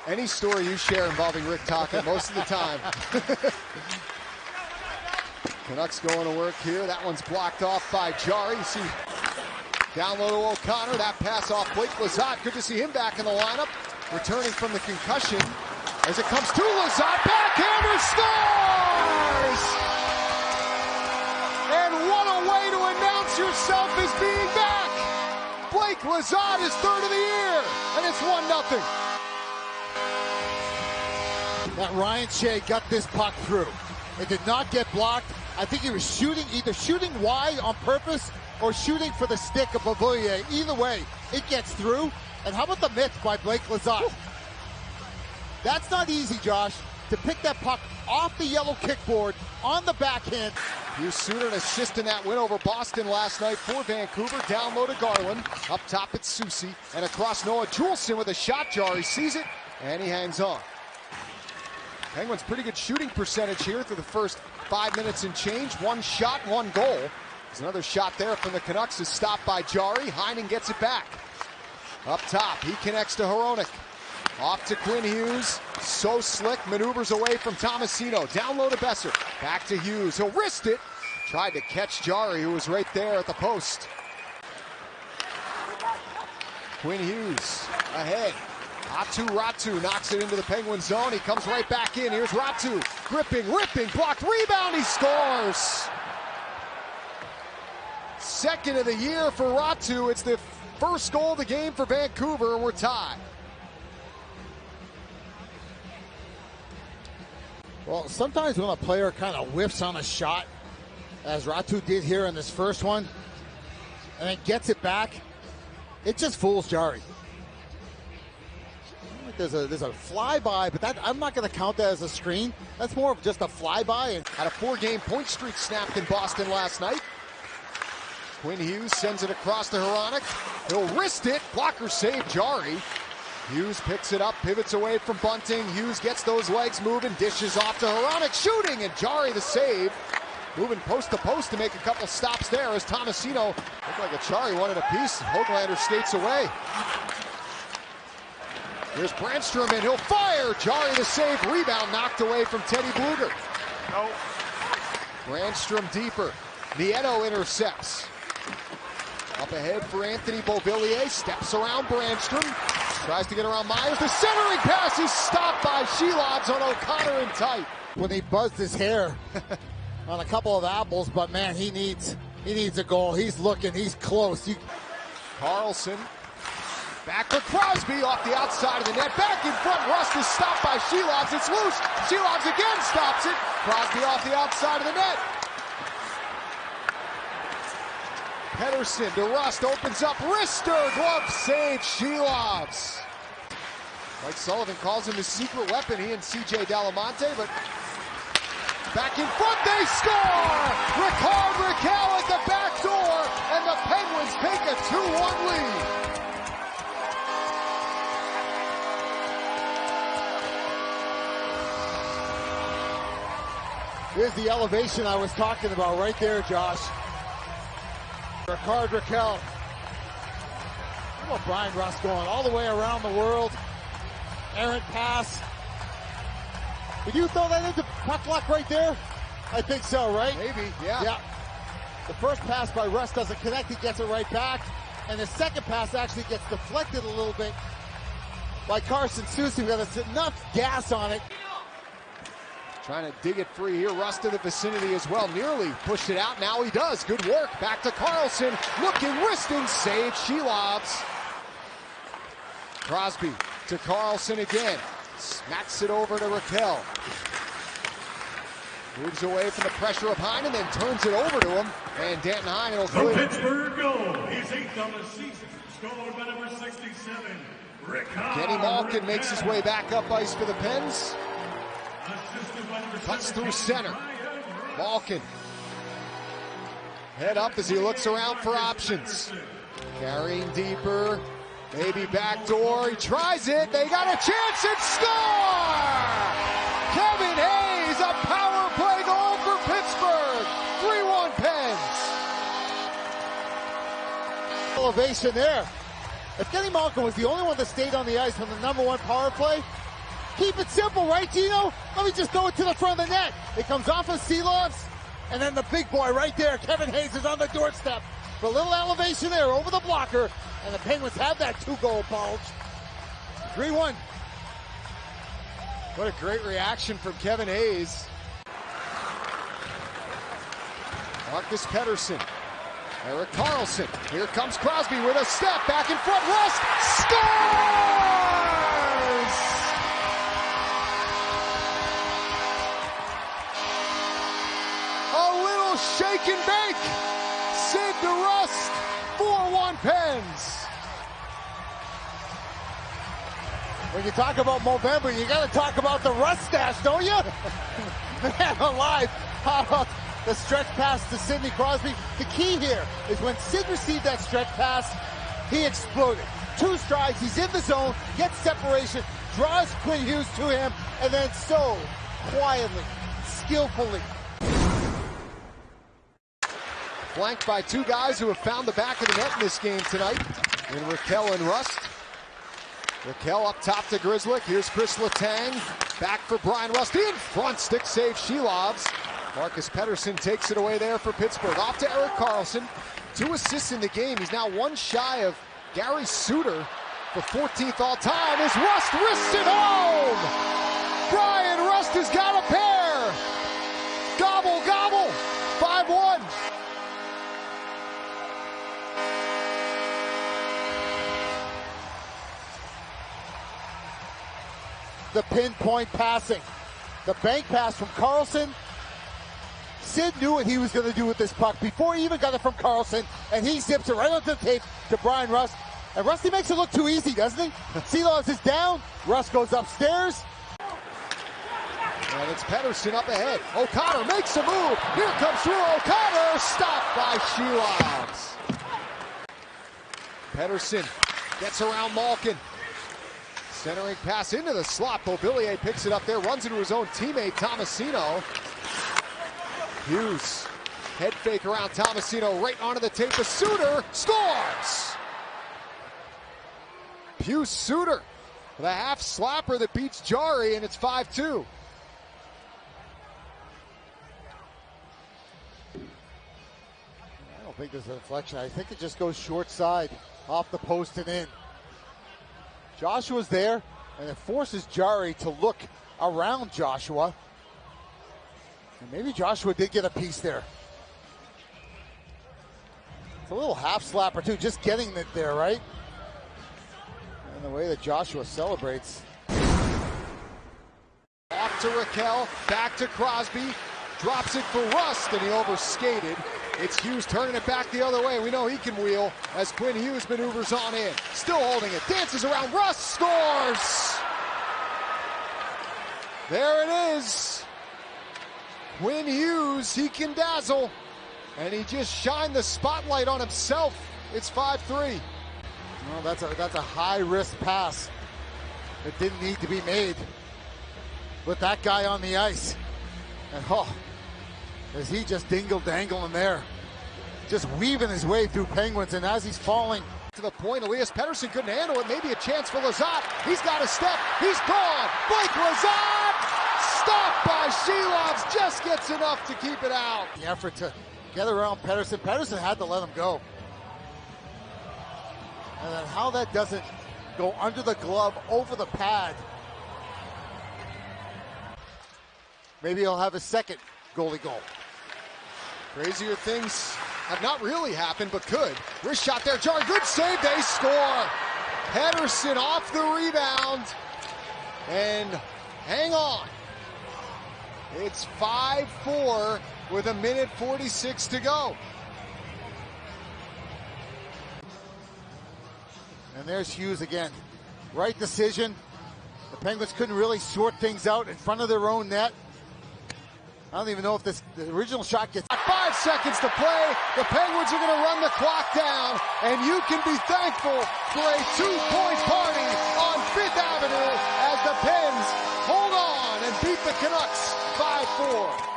Any story you share involving Rick Tocchet most of the time. Canucks going to work here. That one's blocked off by Jarry. You see down low to O'Connor. That pass off Blake Lizotte. Good to see him back in the lineup. Returning from the concussion. As it comes to Lizotte. Backhander scores! And what a way to announce yourself as being back! Blake Lizotte is third of the year. And it's 1-0. That Ryan Shea got this puck through. It did not get blocked. I think he was shooting, either shooting wide on purpose or shooting for the stick of Beauvillier. Either way, it gets through. And how about the miss by Blake Lizotte? That's not easy, Josh, to pick that puck off the yellow kickboard on the backhand. Hugh Suter an assist in that win over Boston last night for Vancouver. Down low to Garland. Up top it's Soucy. And across Noah Juleson with a shot jar. He sees it and he hangs on. Penguins pretty good shooting percentage here through the first 5 minutes and change. One shot, one goal. There's another shot there from the Canucks is stopped by Jarry. Heinen gets it back. Up top, he connects to Hronek. Off to Quinn Hughes. So slick, maneuvers away from Tomasino. Down low to Besser. Back to Hughes. He'll wrist it. Tried to catch Jarry, who was right there at the post. Quinn Hughes ahead. Ratu knocks it into the Penguin zone. He comes right back in. Here's Ratu. Gripping, ripping, blocked, rebound. He scores. Second of the year for Ratu. It's the first goal of the game for Vancouver, and we're tied. Well, sometimes when a player kind of whiffs on a shot, as Ratu did here in this first one, and then gets it back, it just fools Jarry. There's a flyby, but that I'm not going to count that as a screen. That's more of just a flyby. And had a 4-game point streak snapped in Boston last night. Quinn Hughes sends it across to Hronek. He'll wrist it. Blocker save, Jarry. Hughes picks it up, pivots away from Bunting. Hughes gets those legs moving, dishes off to Hronek, shooting, and Jarry the save. Moving post to post to make a couple stops there as Tomasino looked like a Jarry wanted a piece. Höglander skates away. Here's Brandstrom and he'll fire. Jarry the save, rebound knocked away from Teddy Bluger. No. Brandstrom deeper. Nieto intercepts. Up ahead for Anthony Beauvillier, steps around Brandstrom. Tries to get around Myers. The centering pass is stopped by Shelobs on O'Connor and tight. When he buzzed his hair on a couple of apples, but man, he needs a goal. He's looking, he's close. Carlson. Back for Crosby off the outside of the net. Back in front. Rust is stopped by Shelobs. It's loose. Shelobs again stops it. Crosby off the outside of the net. Pettersson to Rust. Opens up. Wrister. Glove save. Shelobs. Mike Sullivan calls him his secret weapon. He and C.J. Delamonte. But back in front. They score. Ricard Raquel at the back door. And the Penguins take a 2-1 lead. Here's the elevation I was talking about right there, Josh. Ricard Raquel. How about Brian Rust going all the way around the world? Errant pass. Did you throw that into puck luck right there? I think so, right? Maybe, yeah. Yeah. The first pass by Rust doesn't connect, he gets it right back. And the second pass actually gets deflected a little bit by Carson Soucy. There's enough gas on it. Trying to dig it free here. Rust in the vicinity as well. Nearly pushed it out. Now he does. Good work. Back to Carlson. Looking, wristing, save. Shelobs. Crosby to Carlson again. Smacks it over to Raquel. Moves away from the pressure of Heinen, then turns it over to him. And Danton Heinen will clear. Pittsburgh goal. He's 8th on the season. Scored by number 67, Ricard. Kenny Malkin makes his way back up ice for the Pens. Cuts through center. Malkin. Head up as he looks around for options. Carrying deeper. Maybe backdoor. He tries it. They got a chance and score! Kevin Hayes, a power play goal for Pittsburgh. 3-1 Pens. Elevation there. If Kenny Malkin was the only one that stayed on the ice from the #1 power play, Keep it simple, right, Gino? Let me just throw it to the front of the net. It comes off of Seelovs, and then the big boy right there, Kevin Hayes, is on the doorstep. For a little elevation there over the blocker, and the Penguins have that 2-goal bulge. 3-1. What a great reaction from Kevin Hayes. Marcus Pettersson. Erik Karlsson. Here comes Crosby with a step back in front. Rust scores! A little shake and bake. Sid to Rust. 4-1 Pens. When you talk about Movember, you got to talk about the Rust stash, don't you? Man alive. How about the stretch pass to Sidney Crosby? The key here is when Sid received that stretch pass, he exploded. 2 strides, he's in the zone, gets separation, draws Quinn Hughes to him, and then so quietly, skillfully. Flanked by 2 guys who have found the back of the net in this game tonight, in Raquel and Rust. Raquel up top to Grizzlick. Here's Chris Letang. Back for Brian Rust. In front, stick save Shelovs. Marcus Pettersson takes it away there for Pittsburgh. Off to Erik Karlsson. 2 assists in the game. He's now 1 shy of Gary Suter for 14th all time. As Rust wrists it home! Brian Rust has got a pair! Gobble, gobble! 5-1. The pinpoint passing. The bank pass from Karlsson. Sid knew what he was going to do with this puck before he even got it from Karlsson, and he zips it right onto the tape to Brian Rust. And Rusty makes it look too easy, doesn't he? Seelovs is down. Rust goes upstairs. And it's Pettersson up ahead. O'Connor makes a move. Here comes through O'Connor. Stopped by Shelovs. Pettersson gets around Malkin. Centering pass into the slot. Beauvillier picks it up there, runs into his own teammate, Tomasino. Hughes, head fake around Tomasino, right onto the tape. The Suter scores! Pius Suter with a half slapper that beats Jari, and it's 5-2. I don't think there's a deflection. I think it just goes short side, off the post and in. Joshua's there, and it forces Jari to look around Joshua. And maybe Joshua did get a piece there. It's a little half slapper too, just getting it there, right? And the way that Joshua celebrates. Off to Raquel, back to Crosby, drops it for Rust, and he overskated. It's Hughes turning it back the other way. We know he can wheel as Quinn Hughes maneuvers on in. Still holding it, dances around, Rust scores! There it is. Quinn Hughes, he can dazzle, and he just shined the spotlight on himself. It's 5-3. Well, that's a high-risk pass that didn't need to be made with that guy on the ice. And is he just dingle-dangling there, just weaving his way through Penguins, and as he's falling to the point, Elias Pettersson couldn't handle it. Maybe a chance for Lizotte. He's got a step. He's gone. Blake Lizotte stopped by Shelovs. Just gets enough to keep it out. The effort to get around Pettersson. Pettersson had to let him go. And then how that doesn't go under the glove, over the pad. Maybe he'll have a second goalie goal. Crazier things have not really happened, but could. Wrist shot there, Jar, good save, they score. Pettersson off the rebound, and hang on. It's 5-4 with 1:46 to go. And there's Hughes again. Right decision. The Penguins couldn't really sort things out in front of their own net. I don't even know if the original shot gets... 5 seconds to play. The Penguins are going to run the clock down, and you can be thankful for a 2-point party on 5th Avenue as the Pens hold on and beat the Canucks 5-4.